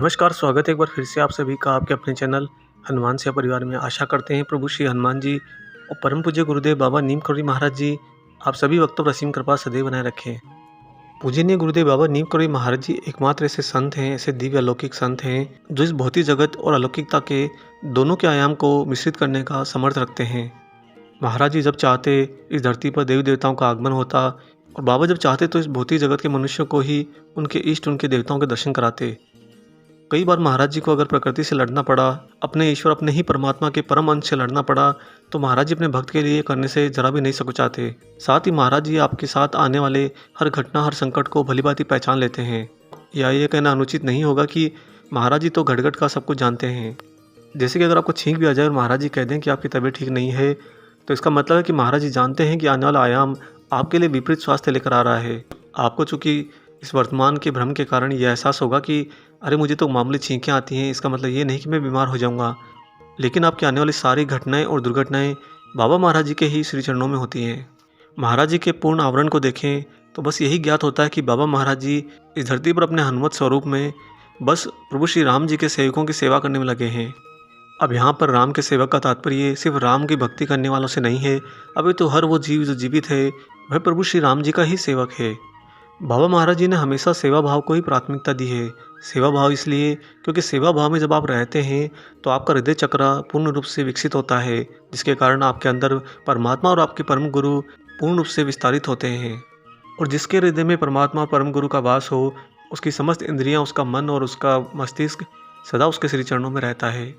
नमस्कार, स्वागत है एक बार फिर से आप सभी का आपके अपने चैनल हनुमान सेवा परिवार में। आशा करते हैं प्रभु श्री हनुमान जी और परम पूज्य गुरुदेव बाबा नीम करोड़ी महाराज जी आप सभी भक्तों पर असीम कृपा सदैव बनाए रखें। पूजनीय गुरुदेव बाबा नीम करोड़ी महाराज जी एकमात्र ऐसे संत हैं, ऐसे दिव्य अलौकिक संत हैं जो इस भौतिक जगत और अलौकिकता के दोनों के आयाम को मिश्रित करने का समर्थ रखते हैं। महाराज जी जब चाहते इस धरती पर देवी देवताओं का आगमन होता और बाबा जब चाहते तो इस भौतिक जगत के मनुष्यों को ही उनके इष्ट उनके देवताओं के दर्शन कराते। कई बार महाराज जी को अगर प्रकृति से लड़ना पड़ा, अपने ईश्वर अपने ही परमात्मा के परम अंश से लड़ना पड़ा, तो महाराज जी अपने भक्त के लिए करने से जरा भी नहीं सकुचाते। साथ ही महाराज जी आपके साथ आने वाले हर घटना हर संकट को भलीभांति पहचान लेते हैं। या ये कहना अनुचित नहीं होगा कि महाराज जी तो घट घट का सब कुछ जानते हैं। जैसे कि अगर आपको छींक भी आ जाए और महाराज जी कह दें कि आपकी तबीयत ठीक नहीं है, तो इसका मतलब है कि महाराज जी जानते हैं कि आने वाला आयाम आपके लिए विपरीत स्वास्थ्य लेकर आ रहा है। आपको चूँकि इस वर्तमान के भ्रम के कारण ये एहसास होगा कि अरे मुझे तो मामूली छींकें आती हैं, इसका मतलब ये नहीं कि मैं बीमार हो जाऊंगा। लेकिन आपकी आने वाली सारी घटनाएं और दुर्घटनाएं बाबा महाराज जी के ही श्री चरणों में होती हैं। महाराज जी के पूर्ण आवरण को देखें तो बस यही ज्ञात होता है कि बाबा महाराज जी इस धरती पर अपने हनुमत स्वरूप में बस प्रभु श्री राम जी के सेवकों की सेवा करने में लगे हैं। अब यहाँ पर राम के सेवक का तात्पर्य सिर्फ राम की भक्ति करने वालों से नहीं है। अभी तो हर वो जीव जो जीवित है वह प्रभु श्री राम जी का ही सेवक है। बाबा महाराज जी ने हमेशा सेवा भाव को ही प्राथमिकता दी है। सेवा भाव इसलिए क्योंकि सेवा भाव में जब आप रहते हैं तो आपका हृदय चक्र पूर्ण रूप से विकसित होता है, जिसके कारण आपके अंदर परमात्मा और आपके परम गुरु पूर्ण रूप से विस्तारित होते हैं। और जिसके हृदय में परमात्मा और परम गुरु का वास हो, उसकी समस्त इंद्रियां, उसका मन और उसका मस्तिष्क सदा उसके श्री चरणों में रहता है।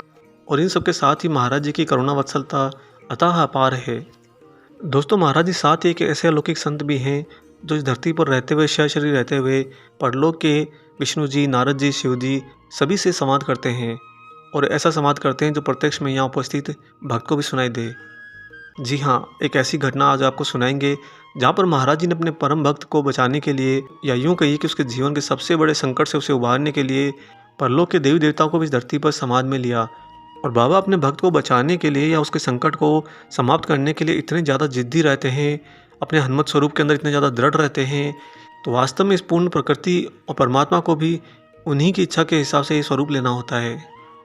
और इन सबके साथ ही महाराज जी की करुणा वत्सलता अथाह अपार है। दोस्तों, महाराज जी साथ ही एक ऐसे अलौकिक संत भी हैं जो इस धरती पर रहते हुए शरीर रहते हुए परलोक के विष्णु जी, नारद जी, शिव जी सभी से संवाद करते हैं। और ऐसा संवाद करते हैं जो प्रत्यक्ष में यहाँ उपस्थित भक्त को भी सुनाई दे। जी हाँ, एक ऐसी घटना आज आपको सुनाएंगे जहाँ पर महाराज जी ने अपने परम भक्त को बचाने के लिए, या यूँ कहिए कि उसके जीवन के सबसे बड़े संकट से उसे उबारने के लिए परलोक के देवी देवताओं को भी इस धरती पर समाज में लिया। और बाबा अपने भक्त को बचाने के लिए या उसके संकट को समाप्त करने के लिए इतने ज़्यादा जिद्दी रहते हैं, अपने हनुमत स्वरूप के अंदर इतने ज़्यादा दृढ़ रहते हैं, तो वास्तव में इस पूर्ण प्रकृति और परमात्मा को भी उन्हीं की इच्छा के हिसाब से ये स्वरूप लेना होता है।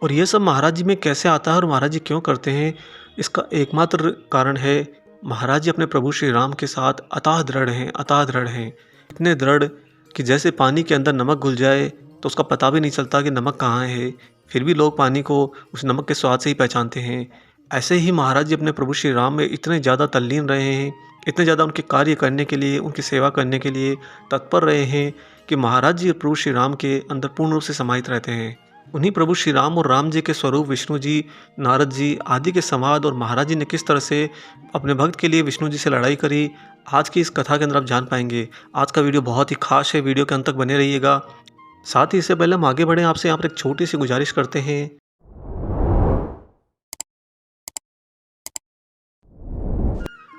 और ये सब महाराज जी में कैसे आता है और महाराज जी क्यों करते हैं, इसका एकमात्र कारण है महाराज जी अपने प्रभु श्री राम के साथ अथाह दृढ़ हैं, अथाह दृढ़ हैं। इतने दृढ़ कि जैसे पानी के अंदर नमक घुल जाए तो उसका पता भी नहीं चलता कि नमक कहाँ है, फिर भी लोग पानी को उस नमक के स्वाद से ही पहचानते हैं। ऐसे ही महाराज जी अपने प्रभु श्री राम में इतने ज़्यादा तल्लीन रहे हैं, इतने ज़्यादा उनके कार्य करने के लिए, उनकी सेवा करने के लिए तत्पर रहे हैं कि महाराज जी प्रभु श्री राम के अंदर पूर्ण रूप से समाहित रहते हैं। उन्हीं प्रभु श्री राम और राम जी के स्वरूप विष्णु जी, नारद जी आदि के संवाद और महाराज जी ने किस तरह से अपने भक्त के लिए विष्णु जी से लड़ाई करी, आज की इस कथा के अंदर आप जान पाएंगे। आज का वीडियो बहुत ही खास है, वीडियो के अंत तक बने रहिएगा। साथ ही इससे पहले हम आगे बढ़ें, आपसे यहाँ पर एक छोटी सी गुजारिश करते हैं।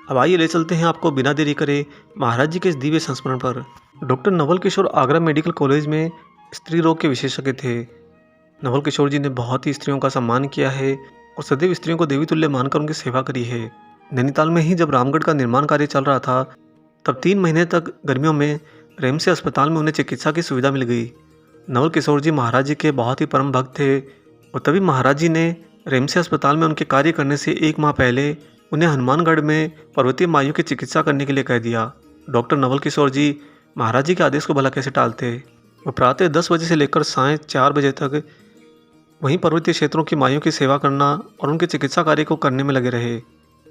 अब आइए ले चलते हैं आपको बिना देरी करे महाराज जी के इस दिव्य संस्मरण पर। Doctor Naval Kishore Agra medical college में स्त्री रोग के विशेषज्ञ थे। नवल किशोर जी ने बहुत ही स्त्रियों का सम्मान किया है और सदैव स्त्रियों को देवी तुल्य मानकर उनकी सेवा करी है। नैनीताल में ही जब रामगढ़ का निर्माण कार्य चल रहा था, तब 3 महीने तक गर्मियों में रेमसे अस्पताल में उन्हें चिकित्सा की सुविधा मिल गई। नवल किशोर जी महाराज जी के बहुत ही परम भक्त थे और तभी महाराज जी ने रेमसे अस्पताल में उनके कार्य करने से 1 माह पहले उन्हें हनुमानगढ़ में पर्वतीय माइयों की चिकित्सा करने के लिए कह दिया। डॉक्टर नवल किशोर जी महाराज जी के आदेश को भला कैसे टालते। वो प्रातः 10 बजे से लेकर साय 4 बजे तक वहीं पर्वतीय क्षेत्रों की माइयों की सेवा करना और उनके चिकित्सा कार्य को करने में लगे रहे।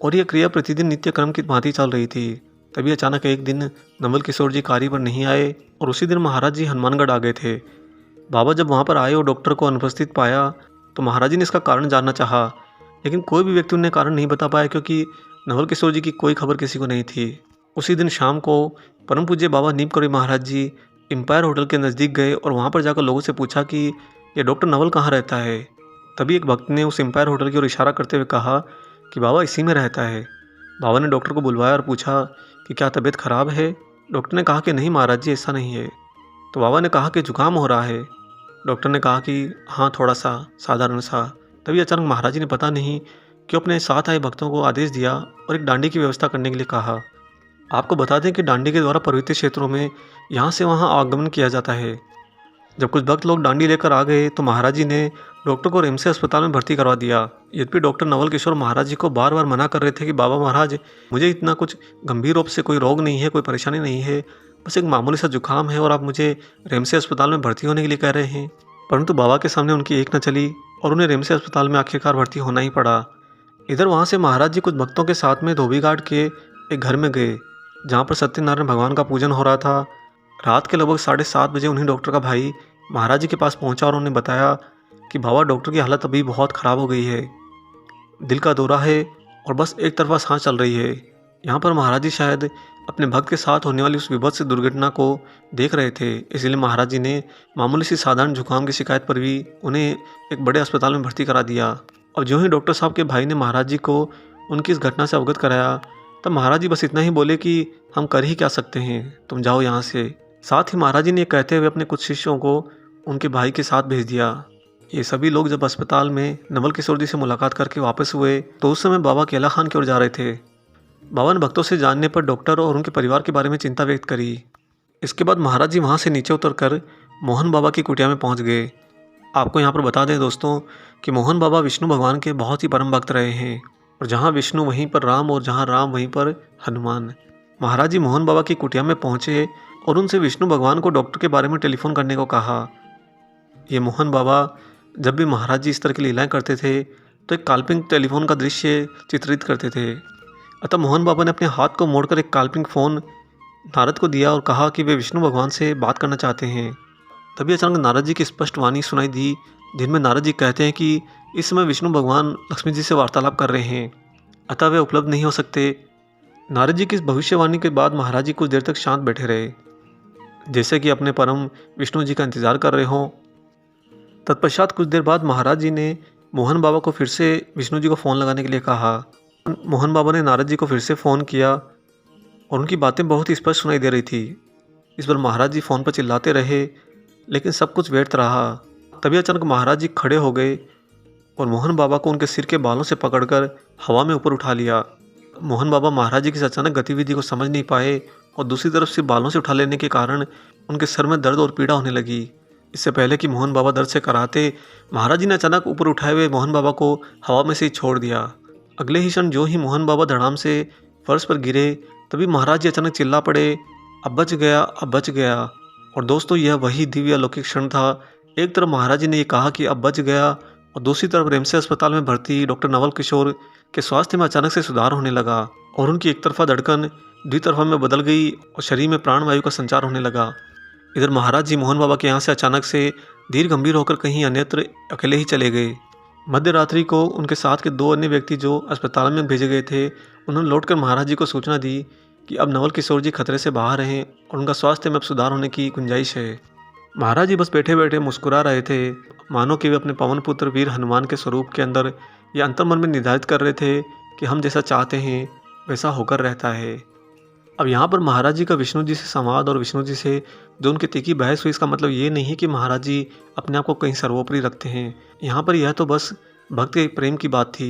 और यह क्रिया प्रतिदिन नित्य क्रम की भांति चल रही थी। तभी अचानक एक दिन नवल किशोर जी कार्य पर नहीं आए और उसी दिन महाराज जी हनुमानगढ़ आ गए थे। बाबा जब वहाँ पर आए और डॉक्टर को अनुपस्थित पाया तो महाराज जी ने इसका कारण जानना चाहा, लेकिन कोई भी व्यक्ति उन्हें कारण नहीं बता पाया, क्योंकि नवल किशोर जी की कोई खबर किसी को नहीं थी। उसी दिन शाम को परम पूज्य बाबा नीम करोड़ी महाराज जी एम्पायर होटल के नज़दीक गए और वहाँ पर जाकर लोगों से पूछा कि ये डॉक्टर नवल कहाँ रहता है। तभी एक भक्त ने उस एम्पायर होटल की ओर इशारा करते हुए कहा कि बाबा इसी में रहता है। बाबा ने डॉक्टर को बुलवाया और पूछा कि क्या तबीयत खराब है। डॉक्टर ने कहा कि नहीं महाराज जी, ऐसा नहीं है। तो बाबा ने कहा कि जुकाम हो रहा है। डॉक्टर ने कहा कि हाँ, थोड़ा सा साधारण सा। तभी अचानक महाराज जी ने पता नहीं क्यों अपने साथ आए भक्तों को आदेश दिया और एक डांडी की व्यवस्था करने के लिए कहा। आपको बता दें कि डांडी के द्वारा पर्वतीय क्षेत्रों में यहाँ से वहाँ आगमन किया जाता है। जब कुछ भक्त लोग डांडी लेकर आ गए तो महाराज जी ने डॉक्टर को रिम्स अस्पताल में भर्ती करवा दिया। यद्यपि डॉक्टर नवल किशोर महाराज जी को बार बार मना कर रहे थे कि बाबा महाराज, मुझे इतना कुछ गंभीर रूप से कोई रोग नहीं है, कोई परेशानी नहीं है, बस एक मामूली सा जुकाम है और आप मुझे रिम्स अस्पताल में भर्ती होने के लिए कह रहे हैं। परंतु बाबा के सामने उनकी एक न चली और उन्हें रिम्स अस्पताल में आखिरकार भर्ती होना ही पड़ा। इधर वहाँ से महाराज जी कुछ भक्तों के साथ में धोबी घाट के एक घर में गए, जहाँ पर सत्यनारायण भगवान का पूजन हो रहा था। रात के लगभग 7:30 बजे उन्हीं डॉक्टर का भाई महाराज जी के पास पहुंचा और उन्हें बताया कि बाबा, डॉक्टर की हालत अभी बहुत ख़राब हो गई है, दिल का दौरा है और बस एक तरफा सांस चल रही है। यहाँ पर महाराज जी शायद अपने भक्त के साथ होने वाली उस विभत्स दुर्घटना को देख रहे थे, इसलिए महाराज जी ने मामूली सी साधारण जुकाम की शिकायत पर भी उन्हें एक बड़े अस्पताल में भर्ती करा दिया। अब जो ही डॉक्टर साहब के भाई ने महाराज जी को उनकी इस घटना से अवगत कराया, तब महाराज जी बस इतना ही बोले कि हम कर ही क्या सकते हैं, तुम जाओ यहाँ से। साथ ही महाराज जी ने कहते हुए अपने कुछ शिष्यों को उनके भाई के साथ भेज दिया। ये सभी लोग जब अस्पताल में नवल किशोर जी से मुलाकात करके वापस हुए तो उस समय बाबा केला खान की ओर जा रहे थे। बाबा ने भक्तों से जानने पर डॉक्टर और उनके परिवार के बारे में चिंता व्यक्त करी। इसके बाद महाराज जी वहाँ से नीचे उतरकर मोहन बाबा की कुटिया में पहुँच गए। आपको यहाँ पर बता दें दोस्तों कि मोहन बाबा विष्णु भगवान के बहुत ही परम भक्त रहे हैं, और जहाँ विष्णु वहीं पर राम और जहाँ राम वहीं पर हनुमान। महाराज जी मोहन बाबा की कुटिया में पहुँचे और उनसे विष्णु भगवान को डॉक्टर के बारे में टेलीफोन करने को कहा। ये मोहन बाबा जब भी महाराज जी इस तरह की लीलाएं करते थे तो एक काल्पनिक टेलीफोन का दृश्य चित्रित करते थे। अतः मोहन बाबा ने अपने हाथ को मोड़कर एक काल्पनिक फ़ोन नारद को दिया और कहा कि वे विष्णु भगवान से बात करना चाहते हैं। तभी अचानक नारद जी की स्पष्ट वाणी सुनाई दी, जिनमें नारद जी कहते हैं कि इस समय विष्णु भगवान लक्ष्मी जी से वार्तालाप कर रहे हैं, अतः वे उपलब्ध नहीं हो सकते। नारद जी की इस भविष्यवाणी के बाद महाराज जी कुछ देर तक शांत बैठे रहे, जैसे कि अपने परम विष्णु जी का इंतजार कर रहे हों। तत्पश्चात कुछ देर बाद महाराज जी ने मोहन बाबा को फिर से विष्णु जी को फ़ोन लगाने के लिए कहा। मोहन बाबा ने नारद जी को फिर से फ़ोन किया और उनकी बातें बहुत ही स्पष्ट सुनाई दे रही थी। इस पर महाराज जी फ़ोन पर चिल्लाते रहे, लेकिन सब कुछ व्यर्थ रहा। तभी अचानक महाराज जी खड़े हो गए और मोहन बाबा को उनके सिर के बालों से पकड़कर हवा में ऊपर उठा लिया। मोहन बाबा महाराज जी की इस अचानक गतिविधि को समझ नहीं पाए और दूसरी तरफ से बालों से उठा लेने के कारण उनके सर में दर्द और पीड़ा होने लगी। इससे पहले कि मोहन बाबा दर्द से कराते, महाराज जी ने अचानक ऊपर उठाए हुए मोहन बाबा को हवा में से ही छोड़ दिया। अगले ही क्षण जो ही मोहन बाबा धड़ाम से फर्श पर गिरे, तभी महाराज जी अचानक चिल्ला पड़े, अब बच गया, अब बच गया। और दोस्तों, यह वही दिव्य अलौकिक क्षण था। एक तरफ महाराज जी ने ये कहा कि अब बच गया, और दूसरी तरफ रिम्स अस्पताल में भर्ती डॉक्टर नवल किशोर के स्वास्थ्य में अचानक से सुधार होने लगा और उनकी एक तरफा धड़कन द्वितरफा में बदल गई और शरीर में प्राणवायु का संचार होने लगा। इधर महाराज जी मोहन बाबा के यहाँ से अचानक से धीर गंभीर होकर कहीं अन्यत्र अकेले ही चले गए। मध्य रात्रि को उनके साथ के 2 अन्य व्यक्ति जो अस्पताल में भेजे गए थे, उन्होंने लौटकर महाराज जी को सूचना दी कि अब नवल किशोर जी खतरे से बाहर हैं और उनका स्वास्थ्य में अब सुधार होने की गुंजाइश है। महाराज जी बस बैठे बैठे मुस्कुरा रहे थे, मानो कि वे अपने पवन पुत्र वीर हनुमान के स्वरूप के अंदर ये अंतर्मन में निर्धारित कर रहे थे कि हम जैसा चाहते हैं वैसा होकर रहता है। अब यहाँ पर महाराज जी का विष्णु जी से संवाद और विष्णु जी से जो उनकी तीखी बहस हुई, इसका मतलब ये नहीं है कि महाराज जी अपने आप को कहीं सर्वोपरि रखते हैं। यहाँ पर यह तो बस भक्त के प्रेम की बात थी।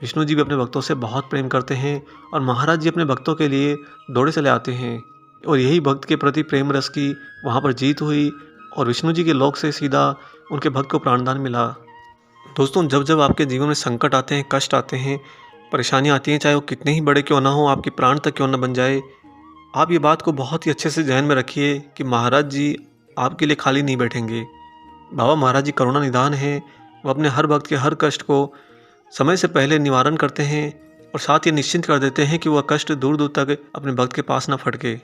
विष्णु जी भी अपने भक्तों से बहुत प्रेम करते हैं और महाराज जी अपने भक्तों के लिए दौड़े चले आते हैं, और यही भक्त के प्रति प्रेम रस की वहाँ पर जीत हुई और विष्णु जी के लोक से सीधा उनके भक्त को प्राणदान मिला। दोस्तों, जब जब आपके जीवन में संकट आते हैं, कष्ट आते हैं, परेशानियाँ आती हैं, चाहे वो कितने ही बड़े क्यों ना हो, आपके प्राण तक क्यों ना बन जाए, आप ये बात को बहुत ही अच्छे से ध्यान में रखिए कि महाराज जी आपके लिए खाली नहीं बैठेंगे। बाबा महाराज जी करुणा निधान हैं। वो अपने हर भक्त के हर कष्ट को समय से पहले निवारण करते हैं और साथ ही निश्चिंत कर देते हैं कि वह कष्ट दूर दूर तक अपने भक्त के पास ना फटके।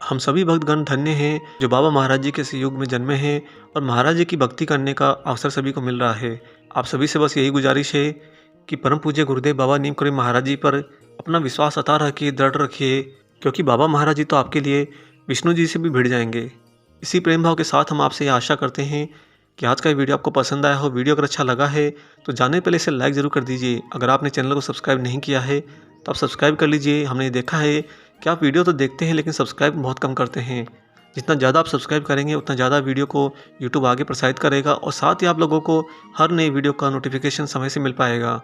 हम सभी भक्तगण धन्य हैं जो बाबा महाराज जी के इस युग में जन्मे हैं और महाराज जी की भक्ति करने का अवसर सभी को मिल रहा है। आप सभी से बस यही गुजारिश है कि परम पूज्य गुरुदेव बाबा नीम करवी महाराज जी पर अपना विश्वास अता रखिए, दृढ़ रखिए, क्योंकि बाबा महाराज जी तो आपके लिए विष्णु जी से भी भिड़ जाएंगे। इसी प्रेम भाव के साथ हम आपसे ये आशा करते हैं कि आज का ये वीडियो आपको पसंद आया हो। वीडियो अगर अच्छा लगा है तो जाने पहले इसे लाइक ज़रूर कर दीजिए। अगर आपने चैनल को सब्सक्राइब नहीं किया है तो आप सब्सक्राइब कर लीजिए। हमने देखा है कि आप वीडियो तो देखते हैं लेकिन सब्सक्राइब बहुत कम करते हैं। जितना ज़्यादा आप सब्सक्राइब करेंगे उतना ज़्यादा वीडियो को यूट्यूब आगे प्रसारित करेगा और साथ ही आप लोगों को हर नई वीडियो का नोटिफिकेशन समय से मिल पाएगा।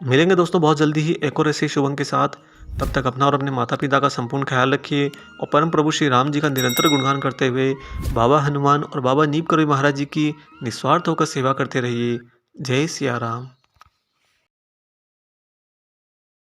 मिलेंगे दोस्तों बहुत जल्दी ही एक और ऐसे शुभ अंक के साथ। तब तक अपना और अपने माता पिता का संपूर्ण ख्याल रखिए और परम प्रभु श्री राम जी का निरंतर गुणगान करते हुए बाबा हनुमान और बाबा नीम करवी महाराज जी की निस्वार्थ होकर सेवा करते रहिए। जय सिया राम।